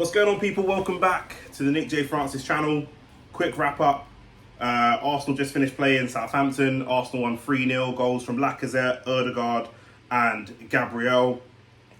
What's going on, people? Welcome back to the Nick J. Francis channel. Quick wrap up. Arsenal just finished playing Southampton. Arsenal won 3-0, goals from Lacazette, Odegaard and Gabriel.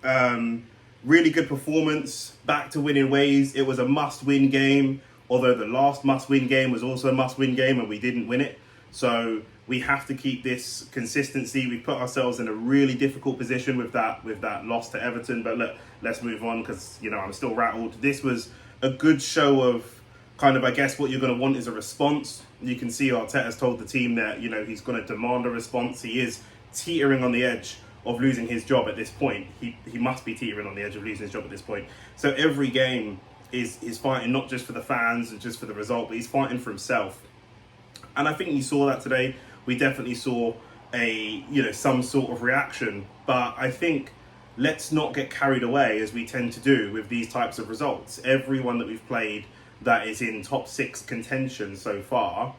Really good performance, back to winning ways. It was a must-win game, although the last must-win game was also a must-win game and we didn't win it. So we have to keep this consistency. We put ourselves in a really difficult position with that loss to Everton. But look, let's move on because, I'm still rattled. This was a good show of kind of, I guess, what you're going to want is a response. You can see Arteta has told the team that, he's going to demand a response. He is teetering on the edge of losing his job at this point. He must be teetering on the edge of losing his job at this point. So every game is fighting not just for the fans and just for the result, but he's fighting for himself. And I think you saw that today. We definitely saw some sort of reaction. But I think let's not get carried away, as we tend to do with these types of results. Everyone that we've played that is in top 6 contention so far,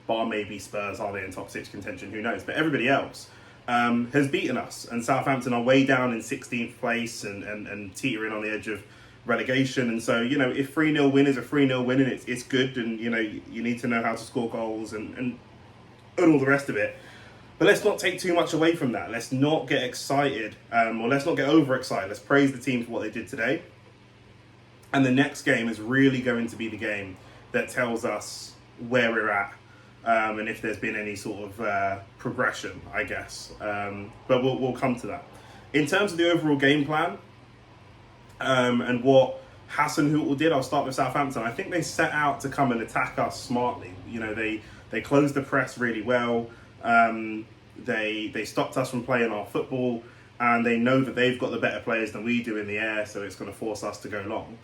bar maybe Spurs, are they in top 6 contention? Who knows? But everybody else has beaten us. And Southampton are way down in 16th place and teetering on the edge of relegation. And so, if 3-0 win is a 3-0 win and it's good, and, you need to know how to score goals and all the rest of it. But let's not take too much away from that. Let's not get excited, or let's not get overexcited. Let's praise the team for what they did today. And the next game is really going to be the game that tells us where we're at, and if there's been any sort of progression, I guess. But we'll come to that. In terms of the overall game plan, and what Hasenhüttl did, I'll start with Southampton. I think they set out to come and attack us smartly. They closed the press really well. They stopped us from playing our football, and they know that they've got the better players than we do in the air, so it's going to force us to go long.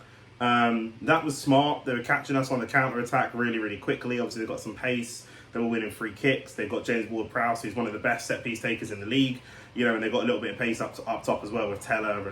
That was smart. They were catching us on the counter-attack really, really quickly. Obviously, they've got some pace. They were winning free kicks. They've got James Ward-Prowse, who's one of the best set-piece takers in the league. And they've got a little bit of pace up top as well with Teller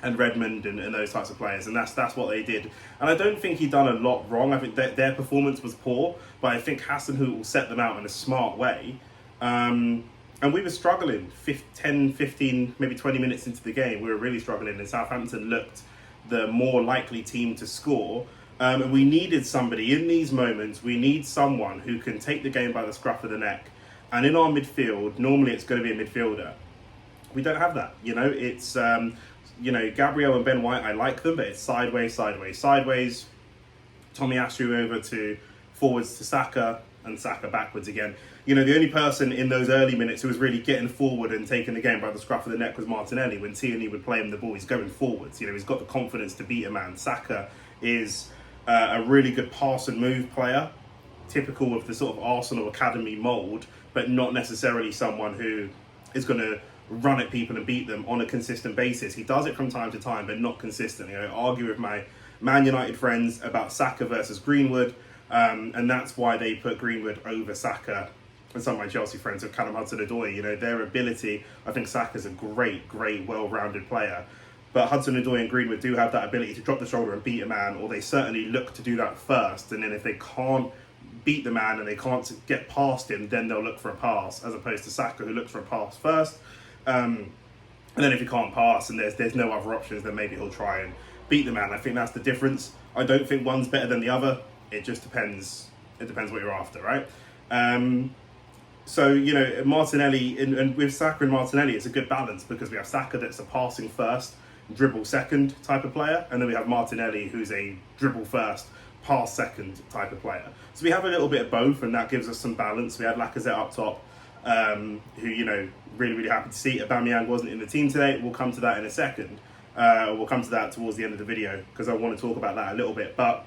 and Redmond and those types of players, and that's what they did. And I don't think he'd done a lot wrong. I think their performance was poor, but I think Hasenhüttl set them out in a smart way. And we were struggling 10, 15, maybe 20 minutes into the game. We were really struggling, and Southampton looked the more likely team to score. And we needed somebody in these moments. We need someone who can take the game by the scruff of the neck. And in our midfield, normally it's going to be a midfielder. We don't have that. It's Gabriel and Ben White, I like them, but it's sideways. Tomiyasu over to forwards to Saka, and Saka backwards again. The only person in those early minutes who was really getting forward and taking the game by the scruff of the neck was Martinelli. When Tierney would play him the ball, he's going forwards. He's got the confidence to beat a man. Saka is a really good pass and move player, typical of the sort of Arsenal academy mould, but not necessarily someone who is going to run at people and beat them on a consistent basis. He does it from time to time, but not consistently. I argue with my Man United friends about Saka versus Greenwood, and that's why they put Greenwood over Saka. And some of my Chelsea friends have Callum Hudson-Odoi. Their ability, I think Saka's a great, well-rounded player. But Hudson-Odoi and Greenwood do have that ability to drop the shoulder and beat a man, or they certainly look to do that first. And then if they can't beat the man and they can't get past him, then they'll look for a pass, as opposed to Saka, who looks for a pass first. And then if he can't pass and there's no other options, then maybe he'll try and beat the man. I think that's the difference. I don't think one's better than the other. It just depends. It depends what you're after, right? So, Martinelli, and with Saka and Martinelli, it's a good balance, because we have Saka that's a passing first, dribble second type of player, and then we have Martinelli who's a dribble first, pass second type of player. So we have a little bit of both, and that gives us some balance. We had Lacazette up top, who, really happy to see. Aubameyang wasn't in the team today. We'll come to that in a second. We'll come to that towards the end of the video, because I want to talk about that a little bit. But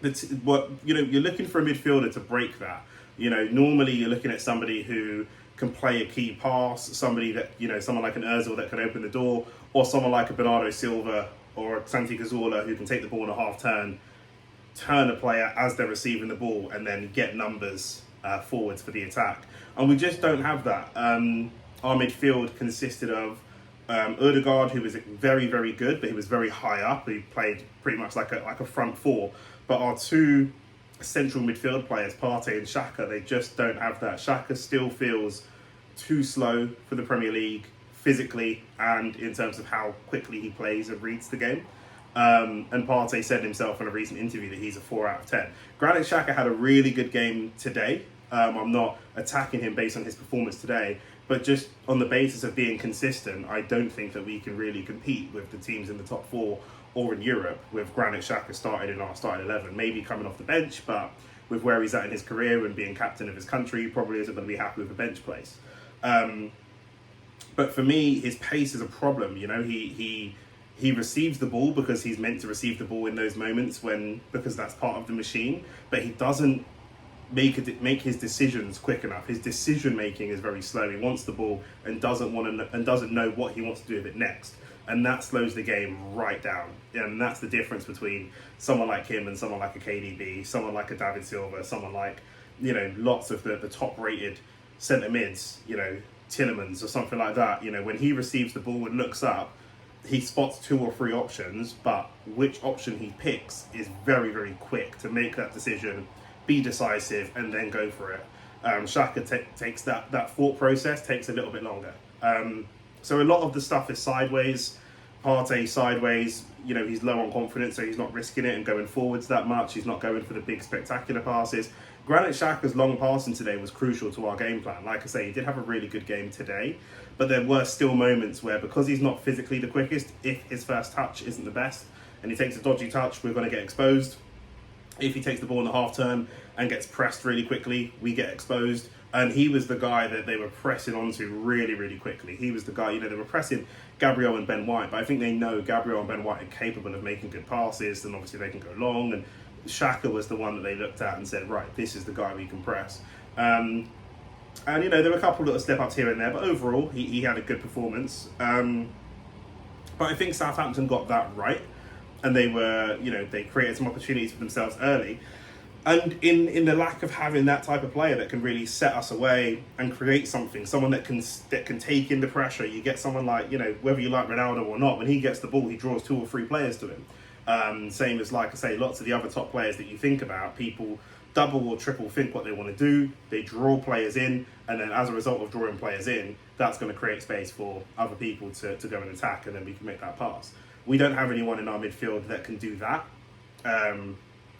you're looking for a midfielder to break that. Normally you're looking at somebody who can play a key pass, somebody that, someone like an Ozil that can open the door, or someone like a Bernardo Silva or a Santi Cazorla who can take the ball in a half turn a player as they're receiving the ball, and then get numbers forwards for the attack. And we just don't have that. Our midfield consisted of Odegaard, who was very, very good, but he was very high up. He played pretty much like a front four. But our two central midfield players, Partey and Xhaka, they just don't have that. Xhaka still feels too slow for the Premier League, physically and in terms of how quickly he plays and reads the game. And Partey said himself in a recent interview that he's a 4 out of 10. Granit Xhaka had a really good game today. I'm not attacking him based on his performance today, but just on the basis of being consistent, I don't think that we can really compete with the teams in the top 4 or in Europe with Granit Xhaka started in our starting 11. Maybe coming off the bench, but with where he's at in his career and being captain of his country, he probably isn't going to be happy with a bench place. But for me, his pace is a problem. You know, he receives the ball because he's meant to receive the ball in those moments because that's part of the machine, but he doesn't make his decisions quick enough. His decision making is very slow. He wants the ball and doesn't know what he wants to do with it next, and that slows the game right down. And that's the difference between someone like him and someone like a KDB, someone like a David Silva, someone like, you know, lots of the top rated centre mids, you know, Tielemans or something like that. You know, when he receives the ball and looks up, he spots 2 or 3 options, but which option he picks is very, very quick to make that decision, be decisive, and then go for it. Xhaka takes that thought process takes a little bit longer. So a lot of the stuff is sideways. Partey sideways. You know, he's low on confidence, so he's not risking it and going forwards that much. He's not going for the big spectacular passes. Granit Xhaka's long passing today was crucial to our game plan. Like I say, he did have a really good game today, but there were still moments where, because he's not physically the quickest, if his first touch isn't the best and he takes a dodgy touch, we're going to get exposed. If he takes the ball in the half turn and gets pressed really quickly, we get exposed. And he was the guy that they were pressing onto really, really quickly. He was the guy, you know, they were pressing Gabriel and Ben White, but I think they know Gabriel and Ben White are capable of making good passes, and obviously they can go long. And Xhaka was the one that they looked at and said, right, this is the guy we can press. And, you know, there were a couple little step-ups here and there, but overall, he had a good performance. But I think Southampton got that right, and they were, you know, they created some opportunities for themselves early. And in the lack of having that type of player that can really set us away and create something, someone that can take in the pressure, you get someone like, you know, whether you like Ronaldo or not, when he gets the ball, he draws 2 or 3 players to him. Same as, like I say, lots of the other top players that you think about, people double or triple think what they want to do, they draw players in, and then as a result of drawing players in, that's going to create space for other people to go and attack, and then we can make that pass. We don't have anyone in our midfield that can do that.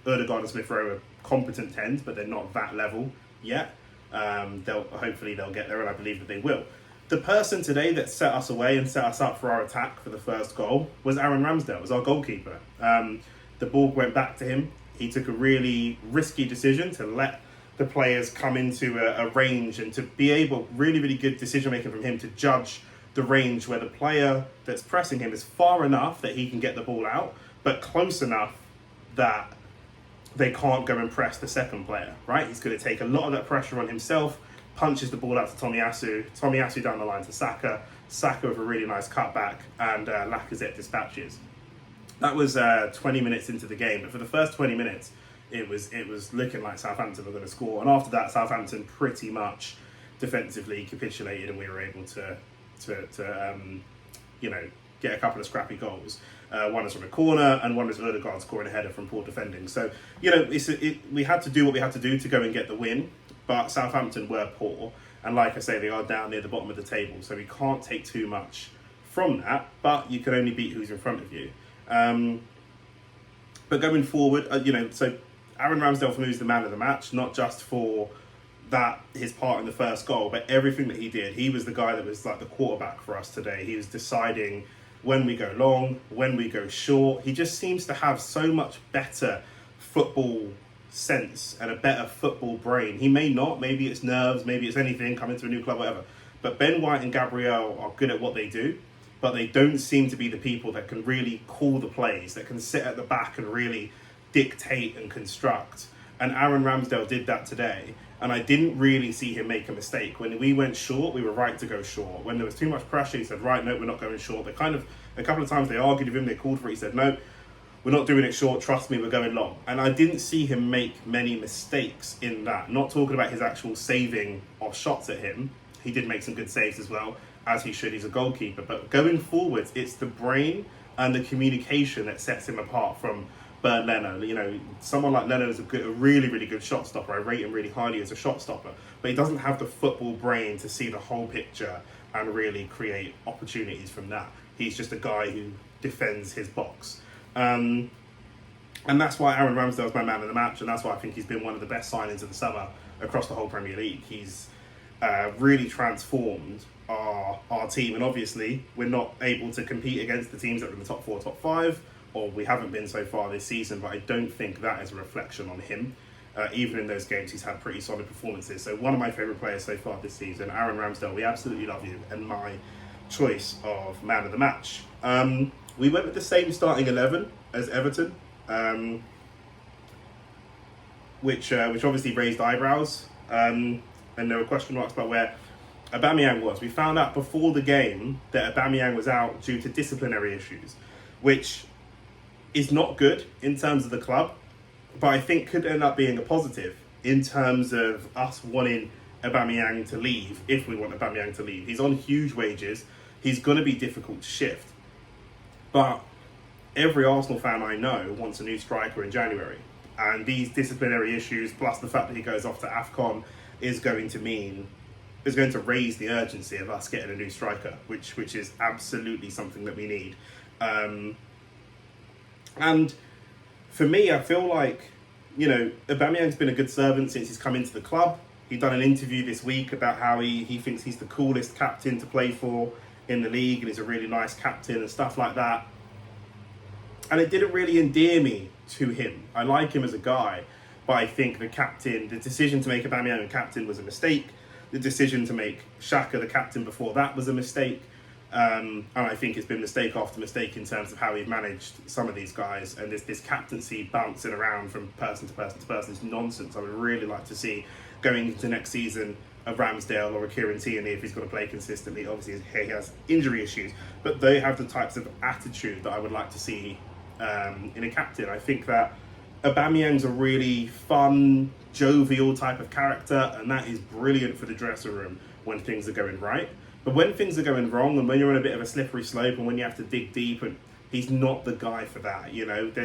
Odegaard and Smith Rowe are competent 10s, but they're not that level yet. Hopefully they'll get there, and I believe that they will. The person today that set us away and set us up for our attack for the first goal was Aaron Ramsdale, was our goalkeeper. The ball went back to him. He took a really risky decision to let the players come into a range, and to be able, really, really good decision making from him to judge the range where the player that's pressing him is far enough that he can get the ball out, but close enough that they can't go and press the second player, right? He's going to take a lot of that pressure on himself, punches the ball out to Tomiyasu down the line to Saka with a really nice cutback, and Lacazette dispatches. That was 20 minutes into the game, but for the first 20 minutes, it was looking like Southampton were going to score, and after that, Southampton pretty much defensively capitulated, and we were able to you know, get a couple of scrappy goals. One is from a corner, and one is Odegaard scoring a header from poor defending. So, you know, we had to do what we had to do to go and get the win, but Southampton were poor, and like I say, they are down near the bottom of the table, so we can't take too much from that, but you can only beat who's in front of you. But going forward, you know, so Aaron Ramsdale for me is the man of the match, not just for that, his part in the first goal, but everything that he did. He was the guy that was like the quarterback for us today. He was deciding when we go long, when we go short. He just seems to have so much better football sense and a better football brain. He may not, maybe it's nerves, maybe it's anything, coming to a new club, whatever. But Ben White and Gabriel are good at what they do, but they don't seem to be the people that can really call the plays, that can sit at the back and really dictate and construct. And Aaron Ramsdale did that today. And I didn't really see him make a mistake. When we went short, we were right to go short. When there was too much pressure, he said, right, no, we're not going short. They kind of, a couple of times they argued with him, they called for it. He said, no, we're not doing it short. Trust me, we're going long. And I didn't see him make many mistakes in that. Not talking about his actual saving of shots at him. He did make some good saves as well, as he should. He's a goalkeeper. But going forwards, it's the brain and the communication that sets him apart from Bernd Leno. You know, someone like Leno is a really, really good shot stopper. I rate him really highly as a shot stopper, but he doesn't have the football brain to see the whole picture and really create opportunities from that. He's just a guy who defends his box. And that's why Aaron Ramsdale is my man of the match, and that's why I think he's been one of the best signings of the summer across the whole Premier League. He's really transformed our team, and obviously we're not able to compete against the teams that are in the top 4, top 5, or we haven't been so far this season, but I don't think that is a reflection on him. Even in those games, he's had pretty solid performances. So one of my favourite players so far this season, Aaron Ramsdale, we absolutely love you, and my choice of man of the match. We went with the same starting 11 as Everton, which obviously raised eyebrows, and there were question marks about where Aubameyang was. We found out before the game that Aubameyang was out due to disciplinary issues, which is not good in terms of the club, but I think could end up being a positive in terms of us wanting Aubameyang to leave, if we want Aubameyang to leave. He's on huge wages. He's going to be difficult to shift. But every Arsenal fan I know wants a new striker in January. And these disciplinary issues, plus the fact that he goes off to AFCON, is going to raise the urgency of us getting a new striker, which is absolutely something that we need. And for me, I feel like, Aubameyang's been a good servant since he's come into the club. He'd done an interview this week about how he thinks he's the coolest captain to play for in the league, and he's a really nice captain and stuff like that. And it didn't really endear me to him. I like him as a guy, but I think the decision to make Aubameyang a captain was a mistake. The decision to make Xhaka the captain before that was a mistake. And I think it's been mistake after mistake in terms of how we've managed some of these guys. And this captaincy bouncing around from person to person to person is nonsense. I would really like to see, going into next season, a Ramsdale or a Kieran Tierney, if he's going to play consistently. Obviously, he has injury issues, but they have the types of attitude that I would like to see in a captain. I think that Aubameyang's a really fun, jovial type of character, and that is brilliant for the dressing room when things are going right. But when things are going wrong, and when you're on a bit of a slippery slope, and when you have to dig deep, and he's not the guy for that.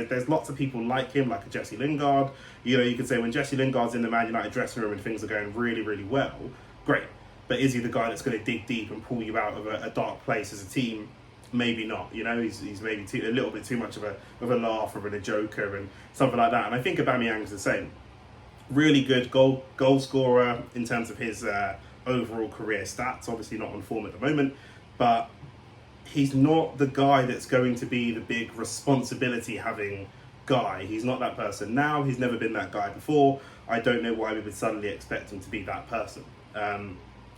There's lots of people like him, like a Jesse Lingard. You could say when Jesse Lingard's in the Man United dressing room and things are going really, really well, great. But is he the guy that's going to dig deep and pull you out of a dark place as a team? Maybe not. He's maybe a little bit too much of a laugher and a joker and something like that. And I think Aubameyang's the same. Really good goal scorer in terms of his overall career stats. Obviously not on form at the moment, but he's not the guy that's going to be the big responsibility-having guy. He's not that person now. He's never been that guy before. I don't know why we would suddenly expect him to be that person. And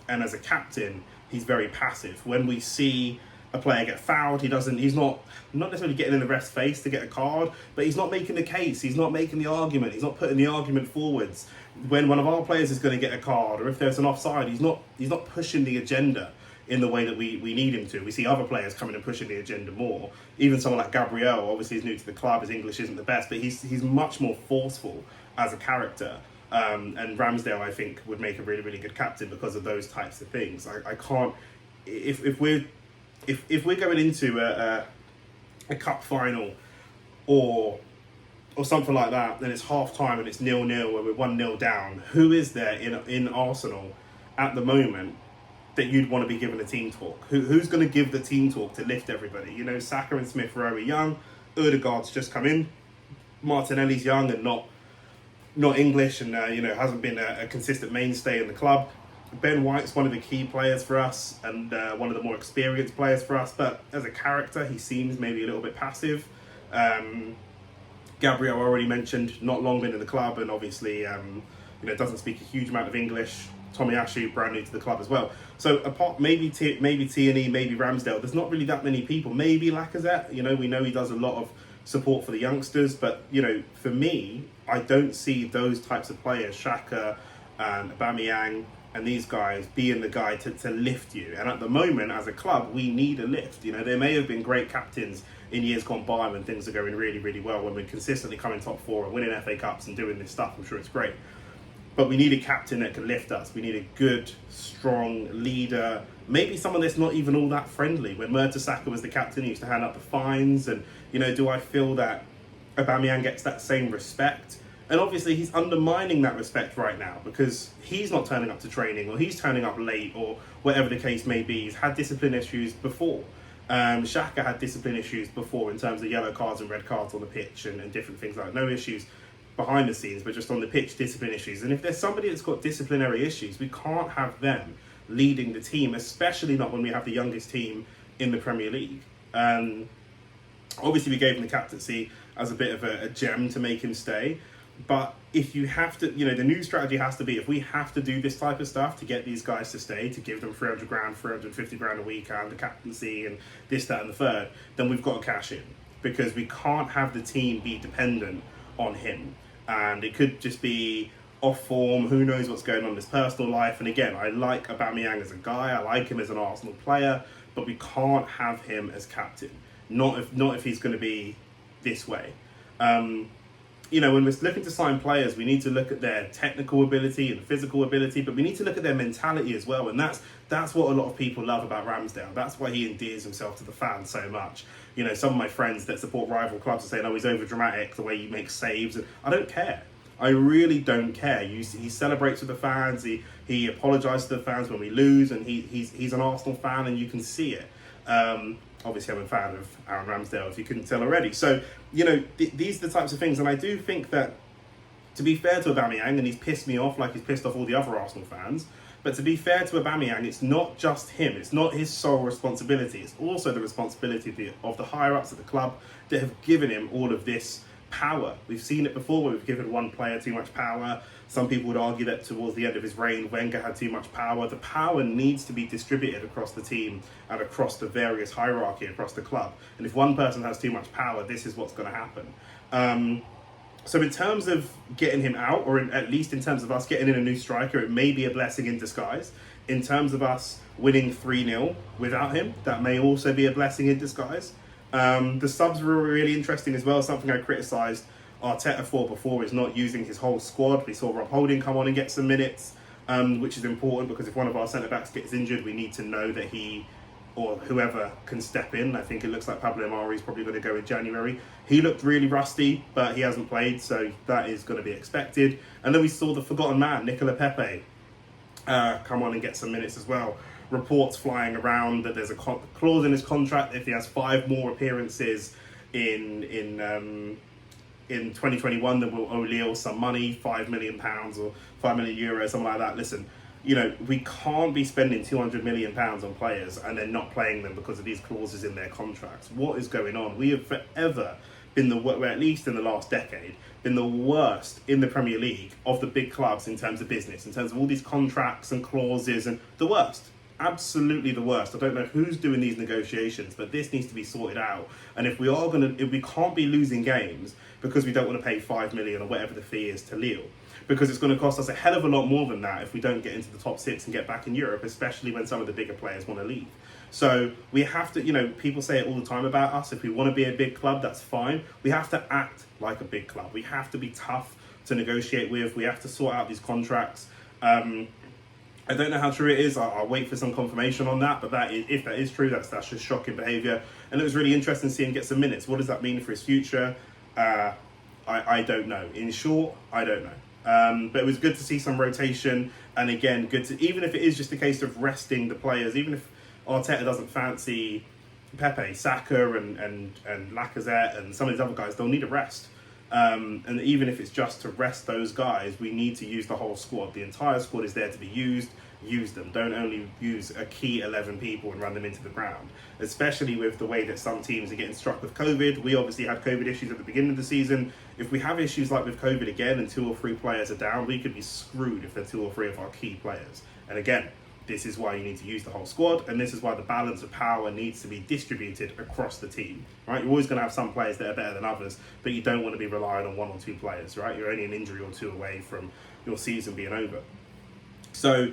as a captain, he's very passive. When we see a player get fouled, he's not necessarily getting in the ref's face to get a card, but he's not making the case. He's not making the argument. He's not putting the argument forwards. When one of our players is going to get a card, or if there's an offside, he's not pushing the agenda in the way that we need him to. We see other players coming and pushing the agenda more. Even someone like Gabriel, obviously he's new to the club, his English isn't the best, but he's much more forceful as a character. And Ramsdale, I think, would make a really, really good captain because of those types of things. I can't... If we're going into a cup final or something like that, then it's half time and it's 0-0 and we're 1-0 down. Who is there in Arsenal at the moment that you'd want to be given a team talk? Who's going to give the team talk to lift everybody? Saka and Smith Rowe are young. Odegaard's just come in. Martinelli's young and not English and hasn't been a consistent mainstay in the club. Ben White's one of the key players for us and one of the more experienced players for us, but as a character, he seems maybe a little bit passive. Gabriel, already mentioned, not long been in the club and obviously doesn't speak a huge amount of English. Tomiyasu, brand new to the club as well. So apart maybe Tierney, maybe Ramsdale, there's not really that many people. Maybe Lacazette, we know he does a lot of support for the youngsters, but for me, I don't see those types of players, Xhaka and Aubameyang and these guys, being the guy to lift you. And at the moment, as a club, we need a lift. There may have been great captains in years gone by when things are going really, really well, when we're consistently coming top 4 and winning FA Cups and doing this stuff. I'm sure it's great. But we need a captain that can lift us. We need a good, strong leader. Maybe someone that's not even all that friendly. When Mertesacker was the captain, he used to hand out the fines. And, do I feel that Aubameyang gets that same respect? And obviously he's undermining that respect right now because he's not turning up to training or he's turning up late or whatever the case may be. He's had discipline issues before. Xhaka had discipline issues before in terms of yellow cards and red cards on the pitch and different things like that. No issues behind the scenes, but just on the pitch, discipline issues. And if there's somebody that's got disciplinary issues, we can't have them leading the team, especially not when we have the youngest team in the Premier League. Obviously, we gave him the captaincy as a bit of a gem to make him stay. But if you have to, the new strategy has to be, if we have to do this type of stuff to get these guys to stay, to give them 300 grand, 350 grand a week and the captaincy and this, that and the third, then we've got to cash in. Because we can't have the team be dependent on him. And it could just be off form, who knows what's going on in his personal life. And again, I like Aubameyang as a guy, I like him as an Arsenal player, but we can't have him as captain. Not if he's going to be this way. When we're looking to sign players, we need to look at their technical ability and physical ability, but we need to look at their mentality as well. And that's what a lot of people love about Ramsdale. That's why he endears himself to the fans so much. Some of my friends that support rival clubs are saying, "Oh, he's over dramatic, the way he makes saves." And I don't care. I really don't care. He celebrates with the fans. He apologises to the fans when we lose, and he's an Arsenal fan, and you can see it. Obviously, I'm a fan of Aaron Ramsdale, if you couldn't tell already. So, these are the types of things. And I do think that, to be fair to Aubameyang, and he's pissed me off like he's pissed off all the other Arsenal fans, but to be fair to Aubameyang, it's not just him. It's not his sole responsibility. It's also the responsibility of the higher-ups at the club that have given him all of this power. We've seen it before where we've given one player too much power. Some people would argue that towards the end of his reign, Wenger had too much power. The power needs to be distributed across the team and across the various hierarchy across the club. And if one person has too much power, this is what's going to happen. So in terms of getting him out, or at least in terms of us getting in a new striker, it may be a blessing in disguise. In terms of us winning 3-0 without him, that may also be a blessing in disguise. The subs were really interesting as well. Something I criticised Arteta for before is not using his whole squad. We saw Rob Holding come on and get some minutes, which is important because if one of our centre-backs gets injured, we need to know that he or whoever can step in. I think it looks like Pablo Mari is probably going to go in January. He looked really rusty, but he hasn't played, so that is going to be expected. And then we saw the forgotten man, Nicola Pepe, come on and get some minutes as well. Reports flying around that there's a clause in his contract if he has 5 more appearances in 2021, then we'll owe Lille some money, £5 million or €5 million, something like that. Listen, we can't be spending £200 million on players and then not playing them because of these clauses in their contracts. What is going on? We have forever been at least in the last decade, been the worst in the Premier League of the big clubs in terms of business, in terms of all these contracts and clauses, and the worst. Absolutely the worst. I don't know who's doing these negotiations, but this needs to be sorted out. And if we can't be losing games because we don't want to pay 5 million or whatever the fee is to Lille, because it's going to cost us a hell of a lot more than that if we don't get into the top 6 and get back in Europe, especially when some of the bigger players want to leave. So we have to, people say it all the time about us. If we want to be a big club, that's fine. We have to act like a big club. We have to be tough to negotiate with. We have to sort out these contracts. I don't know how true it is. I'll wait for some confirmation on that. But if that is true, that's just shocking behaviour. And it was really interesting to see him get some minutes. What does that mean for his future? I don't know. In short, I don't know. But it was good to see some rotation. And again, even if it is just a case of resting the players, even if Arteta doesn't fancy Pepe, Saka and Lacazette and some of these other guys, they'll need a rest. And even if it's just to rest those guys, we need to use the whole squad. The entire squad is there to be used. Use them. Don't only use a key 11 people and run them into the ground. Especially with the way that some teams are getting struck with COVID. We obviously had COVID issues at the beginning of the season. If we have issues like with COVID again and 2 or 3 players are down, we could be screwed if they're 2 or 3 of our key players. And again, this is why you need to use the whole squad, and this is why the balance of power needs to be distributed across the team, right? You're always going to have some players that are better than others, but you don't want to be relying on 1 or 2 players, right? You're only an injury or 2 away from your season being over. So,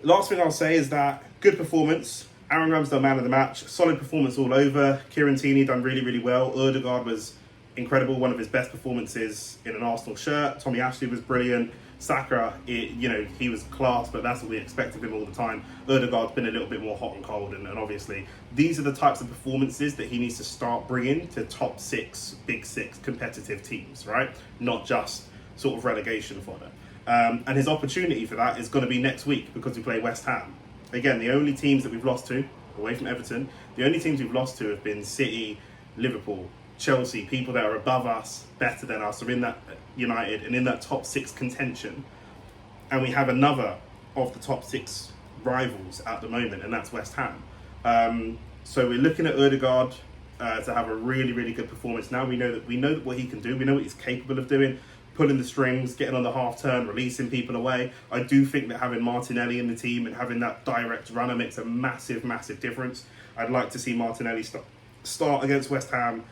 last thing I'll say is that good performance. Aaron Ramsdale, man of the match. Solid performance all over. Kieran Tierney done really, really well. Ødegaard was incredible. One of his best performances in an Arsenal shirt. Tommy Ashley was brilliant. Saka, he was class, but that's what we expect of him all the time. Ødegaard's been a little bit more hot and cold, and obviously these are the types of performances that he needs to start bringing to top 6, big 6 competitive teams, right? Not just sort of relegation fodder. And his opportunity for that is going to be next week because we play West Ham. Again, the only teams that we've lost to away from Everton. The only teams we've lost to have been City, Liverpool, Chelsea, people that are above us, better than us, are in that United and in that top 6 contention. And we have another of the top 6 rivals at the moment, and that's West Ham. So we're looking at Odegaard to have a really, really good performance. Now we know what he can do. We know what he's capable of doing, pulling the strings, getting on the half turn, releasing people away. I do think that having Martinelli in the team and having that direct runner makes a massive, massive difference. I'd like to see Martinelli start against West Ham,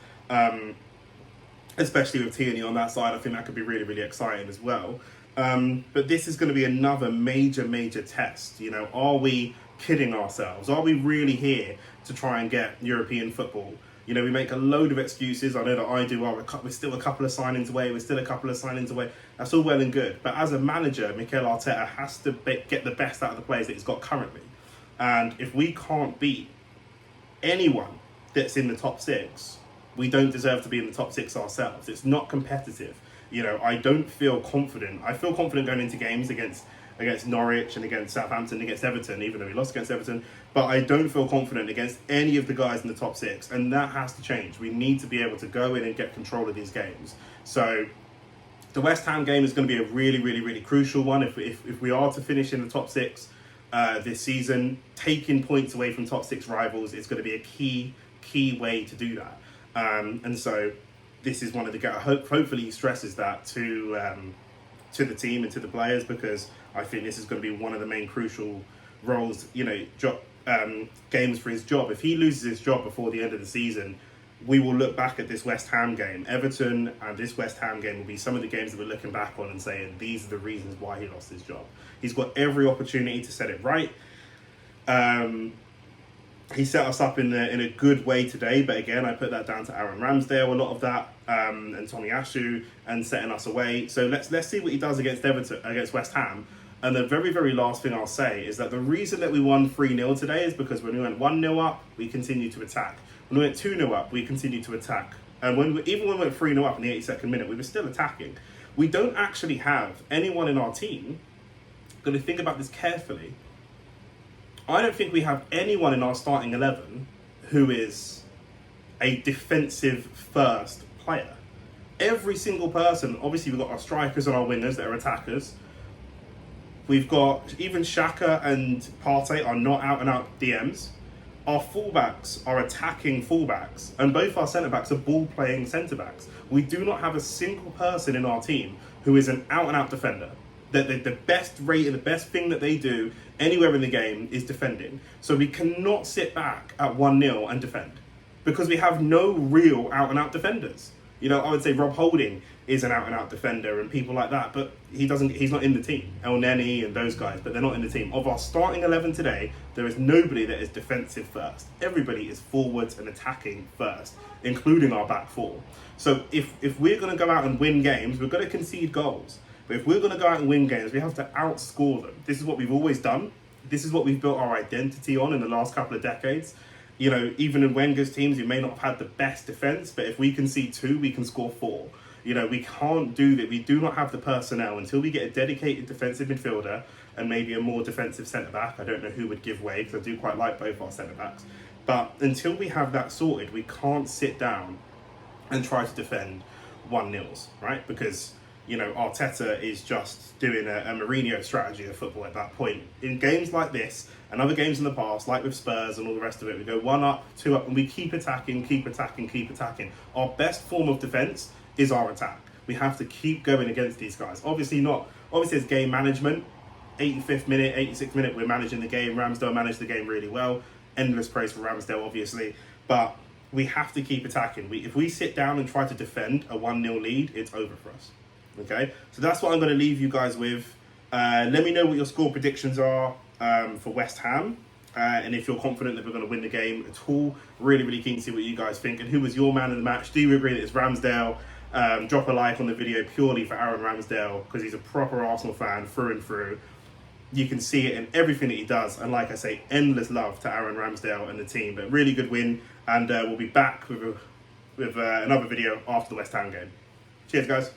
especially with Tierney on that side. I think that could be really, really exciting as well. But this is going to be another major, major test. Are we kidding ourselves? Are we really here to try and get European football? We make a load of excuses. I know that I do. We're still a couple of signings away. That's all well and good. But as a manager, Mikel Arteta has to get the best out of the players that he's got currently. And if we can't beat anyone that's in the top 6, we don't deserve to be in the top 6 ourselves. It's not competitive. I don't feel confident. I feel confident going into games against Norwich and against Southampton, against Everton, even though we lost against Everton. But I don't feel confident against any of the guys in the top 6. And that has to change. We need to be able to go in and get control of these games. So the West Ham game is going to be a really, really, really crucial one. If we are to finish in the top 6 this season, taking points away from top 6 rivals is going to be a key way to do that. And so this is one of the hopefully he stresses that to the team and to the players, because I think this is going to be one of the main crucial roles, games for his job. If he loses his job before the end of the season, we will look back at this West Ham game. Everton and this West Ham game will be some of the games that we're looking back on and saying these are the reasons why he lost his job. He's got every opportunity to set it right. He set us up in a good way today, but again, I put that down to Aaron Ramsdale, a lot of that, and Tommy Ashu, and setting us away. So let's see what he does against West Ham. And the very, very last thing I'll say is that the reason that we won 3-0 today is because when we went 1-0 up, we continued to attack. When we went 2-0 up, we continued to attack. And even when we went 3-0 up in the 82nd minute, we were still attacking. We don't actually have anyone in our team, going to think about this carefully, I don't think we have anyone in our starting 11 who is a defensive first player. Every single person, obviously we've got our strikers and our wingers that are attackers. We've got, even Xhaka and Partey are not out and out DMs. Our fullbacks are attacking fullbacks, and both our centre-backs are ball-playing centre-backs. We do not have a single person in our team who is an out-and-out defender. The best rate and the best thing that they do anywhere in the game is defending. So we cannot sit back at 1-0 and defend, because we have no real out-and-out defenders. I would say Rob Holding is an out-and-out defender and people like that, but he's not in the team. El Neni and those guys, but they're not in the team. Of our starting 11 today, there is nobody that is defensive first. Everybody is forwards and attacking first, including our back four. So if we're going to go out and win games, we're going to concede goals. But if we're going to go out and win games, we have to outscore them. This is what we've always done. This is what we've built our identity on in the last couple of decades. Even in Wenger's teams, we may not have had the best defence, but if we concede 2, we can score 4. We can't do that. We do not have the personnel until we get a dedicated defensive midfielder and maybe a more defensive centre-back. I don't know who would give way, because I do quite like both our centre-backs. But until we have that sorted, we can't sit down and try to defend 1-0s, right? Because Arteta is just doing a Mourinho strategy of football at that point. In games like this, and other games in the past, like with Spurs and all the rest of it, we go 1 up, 2 up, and we keep attacking. Our best form of defence is our attack. We have to keep going against these guys. Obviously it's game management. 85th minute, 86th minute, we're managing the game. Ramsdale managed the game really well. Endless praise for Ramsdale, obviously. But we have to keep attacking. If we sit down and try to defend a 1-0 lead, it's over for us. Okay, so that's what I'm going to leave you guys with. Let me know what your score predictions are for West Ham, and if you're confident that we're going to win the game at all. Really, really keen to see what you guys think, and who was your man of the match. Do you agree that it's Ramsdale? Drop a like on the video purely for Aaron Ramsdale, because he's a proper Arsenal fan through and through. You can see it in everything that he does, and like I say, endless love to Aaron Ramsdale and the team. But really good win, and we'll be back with another video after the West Ham game. Cheers, guys.